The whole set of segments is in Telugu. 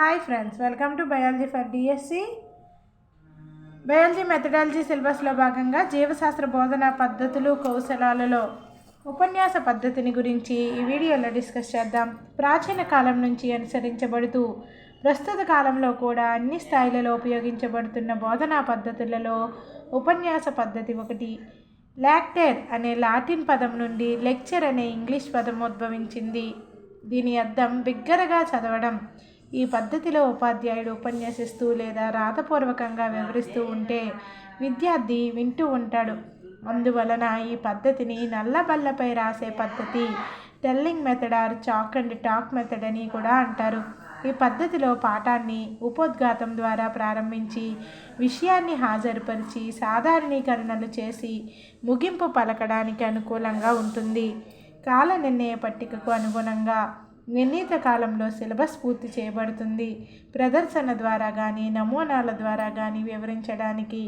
Hi friends, welcome to biology for DSC. Biology methodology సిలబస్లో భాగంగా జీవశాస్త్ర బోధనా పద్ధతులు కౌశలాలలో ఉపన్యాస పద్ధతిని గురించి ఈ వీడియోలో డిస్కస్ చేద్దాం. ప్రాచీన కాలం నుంచి అనుసరించబడుతూ ప్రస్తుత కాలంలో కూడా అన్ని స్థాయిలలో ఉపయోగించబడుతున్న బోధనా పద్ధతులలో ఉపన్యాస పద్ధతి ఒకటి. లాక్టేర్ అనే లాటిన్ పదం నుండి లెక్చర్ అనే ఇంగ్లీష్ పదం ఉద్భవించింది. దీని అర్థం బిగ్గరగా చదవడం. ఈ పద్ధతిలో ఉపాధ్యాయుడు ఉపన్యసిస్తూ లేదా రాతపూర్వకంగా వివరిస్తూ ఉంటే విద్యార్థి వింటూ ఉంటాడు. అందువలన ఈ పద్ధతిని నల్లబల్లపై రాసే పద్ధతి, telling method or chalk and talk method అని కూడా అంటారు. ఈ పద్ధతిలో పాఠాన్ని ఉపోద్ఘాతం ద్వారా ప్రారంభించి విషయాన్ని హాజరుపరిచి సాధారణీకరణలు చేసి ముగింపు పలకడానికి అనుకూలంగా ఉంటుంది. కాల నిర్ణయ పట్టికకు అనుగుణంగా నిర్ణీత కాలంలో సిలబస్ పూర్తి చేయబడుతుంది. ప్రదర్శన ద్వారా కానీ నమూనాల ద్వారా కానీ వివరించడానికి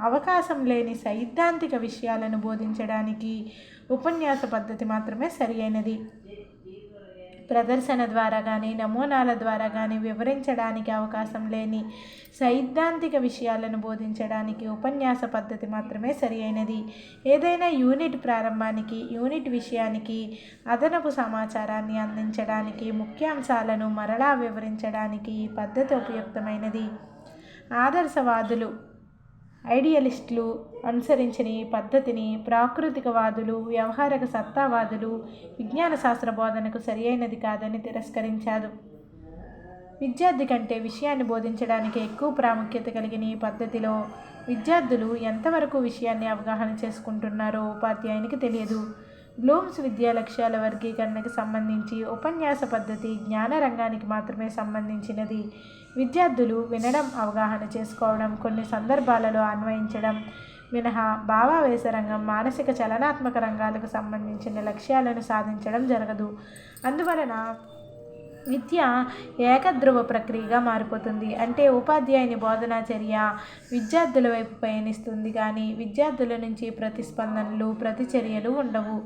అవకాశం లేని సైద్ధాంతిక విషయాలను బోధించడానికి ఉపన్యాస పద్ధతి మాత్రమే సరి అయినది. ప్రదర్శన ద్వారా కానీ నమూనాల ద్వారా కానీ వివరించడానికి అవకాశం లేని సైద్ధాంతిక విషయాలను బోధించడానికి ఉపన్యాస పద్ధతి మాత్రమే సరి అయినది. ఏదైనా యూనిట్ ప్రారంభానికి, యూనిట్ విషయానికి అదనపు సమాచారాన్ని అందించడానికి, ముఖ్యాంశాలను మరలా వివరించడానికి ఈ పద్ధతి ఉపయుక్తమైనది. ఆదర్శవాదులు, ఐడియలిస్టులు అనుసరించిన ఈ పద్ధతిని ప్రాకృతికవాదులు, వ్యవహారిక సత్తావాదులు విజ్ఞాన శాస్త్ర బోధనకు సరి అయినది కాదని తిరస్కరించారు. విద్యార్థి కంటే విషయాన్ని బోధించడానికి ఎక్కువ ప్రాముఖ్యత కలిగిన ఈ పద్ధతిలో విద్యార్థులు ఎంతవరకు విషయాన్ని అవగాహన చేసుకుంటున్నారో ఉపాధ్యాయునికి తెలియదు. బ్లూమ్స్ విద్యా లక్ష్యాల వర్గీకరణకు సంబంధించి ఉపన్యాస పద్ధతి జ్ఞాన రంగానికి మాత్రమే సంబంధించినది. విద్యార్థులు వినడం, అవగాహన చేసుకోవడం, కొన్ని సందర్భాలలో అన్వయించడం మినహా భావావేశ రంగం, మానసిక చలనాత్మక రంగాలకు సంబంధించిన లక్ష్యాలను సాధించడం జరగదు. అందువలన విద్య ఏకధ్రువ ప్రక్రియగా మారిపోతుంది. అంటే ఉపాధ్యాయుని బోధనా చర్య విద్యార్థుల వైపు పయనిస్తుంది కానీ విద్యార్థుల నుంచి ప్రతిస్పందనలు, ప్రతిచర్యలు ఉండవు.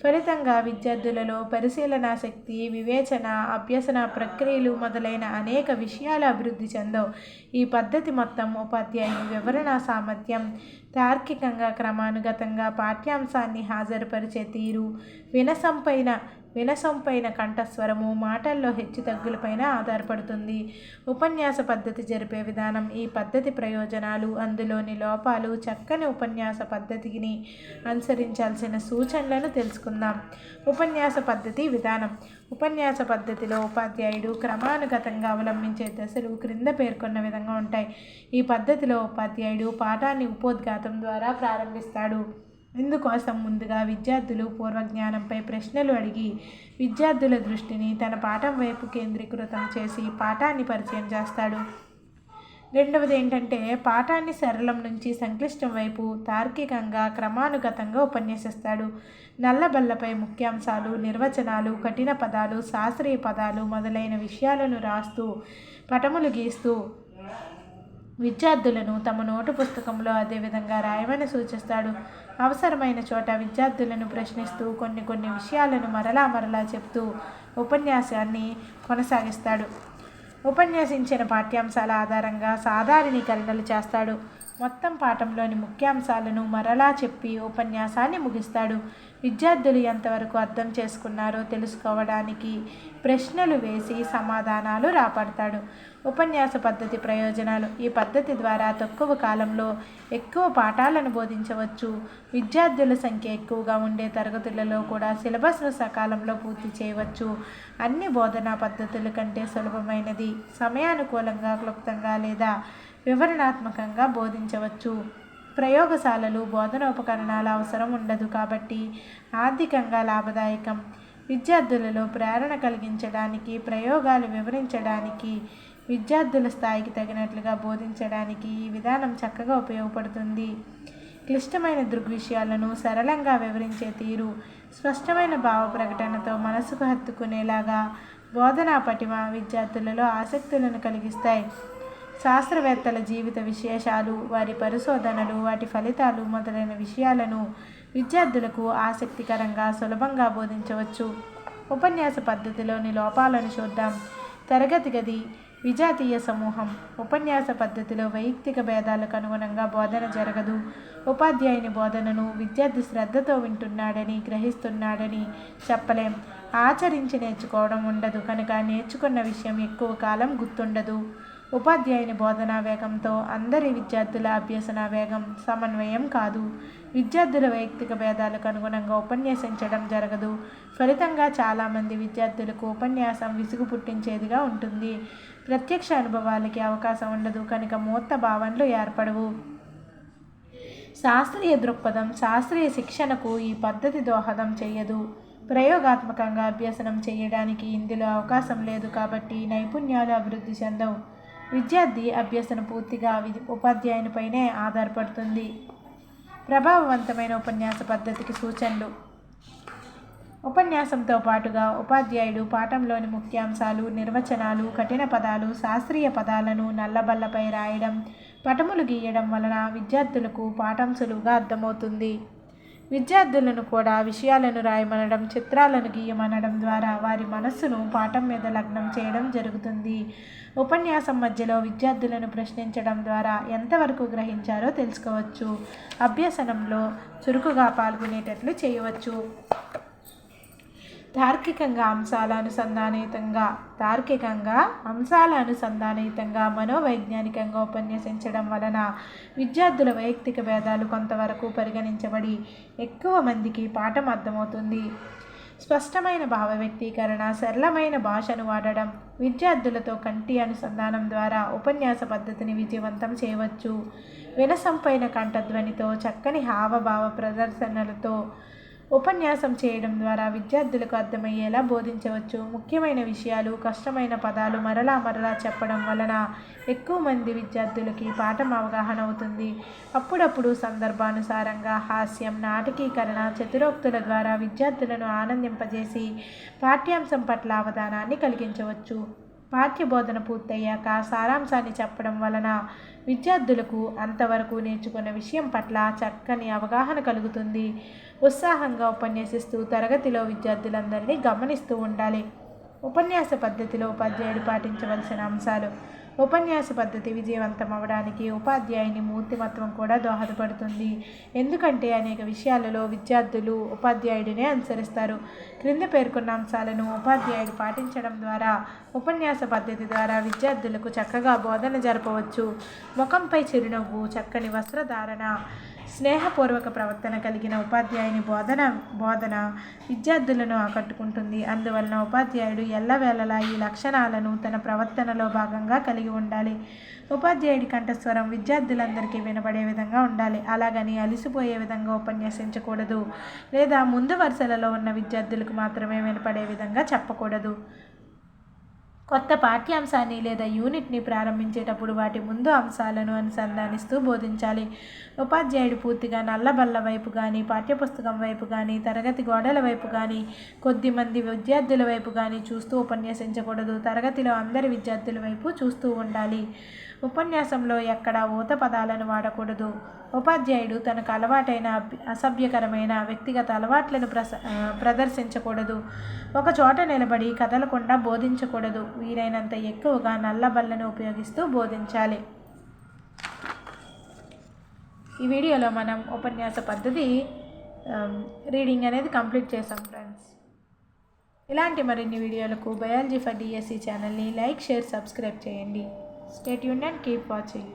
ఫలితంగా విద్యార్థులలో పరిశీలనా శక్తి, వివేచన, అభ్యసన ప్రక్రియలు మొదలైన అనేక విషయాలు అభివృద్ధి చెందవు. ఈ పద్ధతి మొత్తం ఉపాధ్యాయుని వివరణా సామర్థ్యం, తార్కికంగా క్రమానుగతంగా పాఠ్యాంశాన్ని హాజరుపరిచే తీరు, వినసొంపైన కంఠస్వరము, మాటల్లో హెచ్చుతగ్గులపైన ఆధారపడుతుంది. ఉపన్యాస పద్ధతి జరిపే విధానం, ఈ పద్ధతి ప్రయోజనాలు, అందులోని లోపాలు, చక్కని ఉపన్యాస పద్ధతిని అనుసరించాల్సిన సూచనలను తెలుసుకుందాం. ఉపన్యాస పద్ధతి విధానం. ఉపన్యాస పద్ధతిలో ఉపాధ్యాయుడు క్రమానుగతంగా అవలంబించే దశలు క్రింద పేర్కొన్న విధంగా ఉంటాయి. ఈ పద్ధతిలో ఉపాధ్యాయుడు పాఠాన్ని ఉపోద్ఘాతం ద్వారా ప్రారంభిస్తాడు. ఇందుకోసం ముందుగా విద్యార్థులు పూర్వజ్ఞానంపై ప్రశ్నలు అడిగి విద్యార్థుల దృష్టిని తన పాఠం వైపు కేంద్రీకృతం చేసి పాఠాన్ని పరిచయం చేస్తాడు. రెండవది ఏంటంటే పాఠాన్ని సరళం నుంచి సంక్లిష్టం వైపు తార్కికంగా క్రమానుగతంగా ఉపన్యసిస్తాడు. నల్లబల్లపై ముఖ్యాంశాలు, నిర్వచనాలు, కఠిన పదాలు, శాస్త్రీయ పదాలు మొదలైన విషయాలను రాస్తూ పటములు గీస్తూ విద్యార్థులను తమ నోటు పుస్తకంలో అదేవిధంగా రాయమని సూచిస్తాడు. అవసరమైన చోట విద్యార్థులను ప్రశ్నిస్తూ కొన్ని విషయాలను మరలా చెప్తూ ఉపన్యాసాన్ని కొనసాగిస్తాడు. ఉపన్యసించిన పాఠ్యాంశాల ఆధారంగా సాధారణీకరణలు చేస్తాడు. మొత్తం పాఠంలోని ముఖ్యాంశాలను మరలా చెప్పి ఉపన్యాసాన్ని ముగిస్తాడు. విద్యార్థులు ఎంతవరకు అర్థం చేసుకున్నారో తెలుసుకోవడానికి ప్రశ్నలు వేసి సమాధానాలు రాబడతాడు. ఉపన్యాస పద్ధతి ప్రయోజనాలు. ఈ పద్ధతి ద్వారా తక్కువ కాలంలో ఎక్కువ పాఠాలను బోధించవచ్చు. విద్యార్థుల సంఖ్య ఎక్కువగా ఉండే తరగతులలో కూడా సిలబస్ను సకాలంలో పూర్తి చేయవచ్చు. అన్ని బోధనా పద్ధతుల కంటే సులభమైనది. సమయానుకూలంగా, క్లుప్తంగా లేదా వివరణాత్మకంగా బోధించవచ్చు. ప్రయోగశాలలు, బోధనోపకరణాల అవసరం ఉండదు కాబట్టి ఆర్థికంగా లాభదాయకం. విద్యార్థులలో ప్రేరణ కలిగించడానికి, ప్రయోగాలు వివరించడానికి, విద్యార్థుల స్థాయికి తగినట్లుగా బోధించడానికి ఈ విధానం చక్కగా ఉపయోగపడుతుంది. క్లిష్టమైన దృగ్విషయాలను సరళంగా వివరించే తీరు, స్పష్టమైన భావ ప్రకటనతో మనసుకు హత్తుకునేలాగా బోధనా పటిమ విద్యార్థులలో ఆసక్తులను కలిగిస్తాయి. శాస్త్రవేత్తల జీవిత విశేషాలు, వారి పరిశోధనలు, వాటి ఫలితాలు మొదలైన విషయాలను విద్యార్థులకు ఆసక్తికరంగా, సులభంగా బోధించవచ్చు. ఉపన్యాస పద్ధతిలోని లోపాలను చూద్దాం. తరగతి గది విజాతీయ సమూహం. ఉపన్యాస పద్ధతిలో వైయక్తిక భేదాలకు అనుగుణంగా బోధన జరగదు. ఉపాధ్యాయుని బోధనను విద్యార్థి శ్రద్ధతో వింటున్నాడని, గ్రహిస్తున్నాడని చెప్పలేం. ఆచరించి నేర్చుకోవడం ఉండదు కనుక నేర్చుకున్న విషయం ఎక్కువ కాలం గుర్తుండదు. ఉపాధ్యాయుని బోధనా వేగంతో అందరి విద్యార్థుల అభ్యసన వేగం సమన్వయం కాదు. విద్యార్థుల వైయక్తిక భేదాలకు అనుగుణంగా ఉపన్యసించడం జరగదు. ఫలితంగా చాలామంది విద్యార్థులకు ఉపన్యాసం విసుగు పుట్టించేదిగా ఉంటుంది. ప్రత్యక్ష అనుభవాలకి అవకాశం ఉండదు కనుక మూర్త భావనలు ఏర్పడవు. శాస్త్రీయ దృక్పథం, శాస్త్రీయ శిక్షణకు ఈ పద్ధతి దోహదం చేయదు. ప్రయోగాత్మకంగా అభ్యసనం చేయడానికి ఇందులో అవకాశం లేదు కాబట్టి నైపుణ్యాలు అభివృద్ధి చెందవు. విద్యార్థి అభ్యసన పూర్తిగా ఉపాధ్యాయునిపైనే ఆధారపడుతుంది. ప్రభావవంతమైన ఉపన్యాస పద్ధతికి సూచనలు. ఉపన్యాసంతో పాటుగా ఉపాధ్యాయుడు పాఠంలోని ముఖ్యాంశాలు, నిర్వచనాలు, కఠిన పదాలు, శాస్త్రీయ పదాలను నల్లబల్లపై రాయడం, పటములు గీయడం వలన విద్యార్థులకు పాఠం సులువుగా అర్థమవుతుంది. విద్యార్థులను కూడా విషయాలను రాయమనడం, చిత్రాలను గీయమనడం ద్వారా వారి మనస్సును పాఠం మీద లగ్నం చేయడం జరుగుతుంది. ఉపన్యాసం మధ్యలో విద్యార్థులను ప్రశ్నించడం ద్వారా ఎంతవరకు గ్రహించారో తెలుసుకోవచ్చు. అభ్యసనంలో చురుకుగా పాల్గొనేటట్లు చేయవచ్చు. తార్కికంగా అంశాల అనుసంధానితంగా మనోవైజ్ఞానికంగా ఉపన్యసించడం వలన విద్యార్థుల వైయక్తిక భేదాలు కొంతవరకు పరిగణించబడి ఎక్కువ మందికి పాఠం అర్థమవుతుంది. స్పష్టమైన భావ వ్యక్తీకరణ, సరళమైన భాషను వాడడం, విద్యార్థులతో కంటి అనుసంధానం ద్వారా ఉపన్యాస పద్ధతిని విజయవంతం చేయవచ్చు. వినసంపైన కంఠధ్వనితో, చక్కని హావభావ ప్రదర్శనలతో ఉపన్యాసం చేయడం ద్వారా విద్యార్థులకు అర్థమయ్యేలా బోధించవచ్చు. ముఖ్యమైన విషయాలు, కష్టమైన పదాలు మరలా చెప్పడం వలన ఎక్కువ మంది విద్యార్థులకి పాఠం అవగాహన అవుతుంది. అప్పుడప్పుడు సందర్భానుసారంగా హాస్యం, నాటకీకరణ, చతురోక్తుల ద్వారా విద్యార్థులను ఆనందింపజేసి పాఠ్యాంశం పట్ల అవధానాన్ని కలిగించవచ్చు. పాఠ్యబోధన పూర్తయ్యాక సారాంశాన్ని చెప్పడం వలన విద్యార్థులకు అంతవరకు నేర్చుకున్న విషయం పట్ల చక్కని అవగాహన కలుగుతుంది. ఉత్సాహంగా ఉపన్యసిస్తూ తరగతిలో విద్యార్థులందరినీ గమనిస్తూ ఉండాలి. ఉపన్యాస పద్ధతిలో ఉపాధ్యాయుడు పాటించవలసిన అంశాలు. ఉపన్యాస పద్ధతి విజయవంతం అవ్వడానికి ఉపాధ్యాయుని మూర్తిమత్వం కూడా దోహదపడుతుంది. ఎందుకంటే అనేక విషయాలలో విద్యార్థులు ఉపాధ్యాయుడినే అనుసరిస్తారు. క్రింద పేర్కొన్న అంశాలను ఉపాధ్యాయుడు పాటించడం ద్వారా ఉపన్యాస పద్ధతి ద్వారా విద్యార్థులకు చక్కగా బోధన జరపవచ్చు. ముఖంపై చిరునవ్వు, చక్కని వస్త్రధారణ, స్నేహపూర్వక ప్రవర్తన కలిగిన ఉపాధ్యాయుని బోధన విద్యార్థులను ఆకట్టుకుంటుంది. అందువలన ఉపాధ్యాయుడు ఎల్లవేళలా ఈ లక్షణాలను తన ప్రవర్తనలో భాగంగా కలిగి ఉండాలి. ఉపాధ్యాయుడి కంఠస్వరం విద్యార్థులందరికీ వినబడే విధంగా ఉండాలి. అలాగని అలిసిపోయే విధంగా ఉపన్యసించకూడదు, లేదా ముందు వరుసలలో ఉన్న విద్యార్థులకు మాత్రమే వినపడే విధంగా చెప్పకూడదు. కొత్త పాఠ్యాంశాన్ని లేదా యూనిట్ని ప్రారంభించేటప్పుడు వాటి ముందు అంశాలను అనుసంధానిస్తూ బోధించాలి. ఉపాధ్యాయుడు పూర్తిగా నల్లబల్ల వైపు కానీ, పాఠ్యపుస్తకం వైపు కానీ, తరగతి గోడల వైపు కానీ, కొద్దిమంది విద్యార్థుల వైపు కానీ చూస్తూ ఉపన్యసించకూడదు. తరగతిలో అందరి విద్యార్థుల వైపు చూస్తూ ఉండాలి. ఉపన్యాసంలో ఎక్కడా ఊత పదాలను వాడకూడదు. ఉపాధ్యాయుడు తనకు అలవాటైన అసభ్యకరమైన వ్యక్తిగత అలవాట్లను ప్రదర్శించకూడదు. ఒక చోట నిలబడి కదలకుండా బోధించకూడదు. వీలైనంత ఎక్కువగా నల్లబల్లను ఉపయోగిస్తూ బోధించాలి. ఈ వీడియోలో మనం ఉపన్యాస పద్ధతి రీడింగ్ అనేది కంప్లీట్ చేసాం ఫ్రెండ్స్. ఇలాంటి మరిన్ని వీడియోలకు బయాలజీ ఫర్ డిఎస్సి ఛానల్ని లైక్, షేర్, సబ్స్క్రైబ్ చేయండి. Stay tuned and keep watching.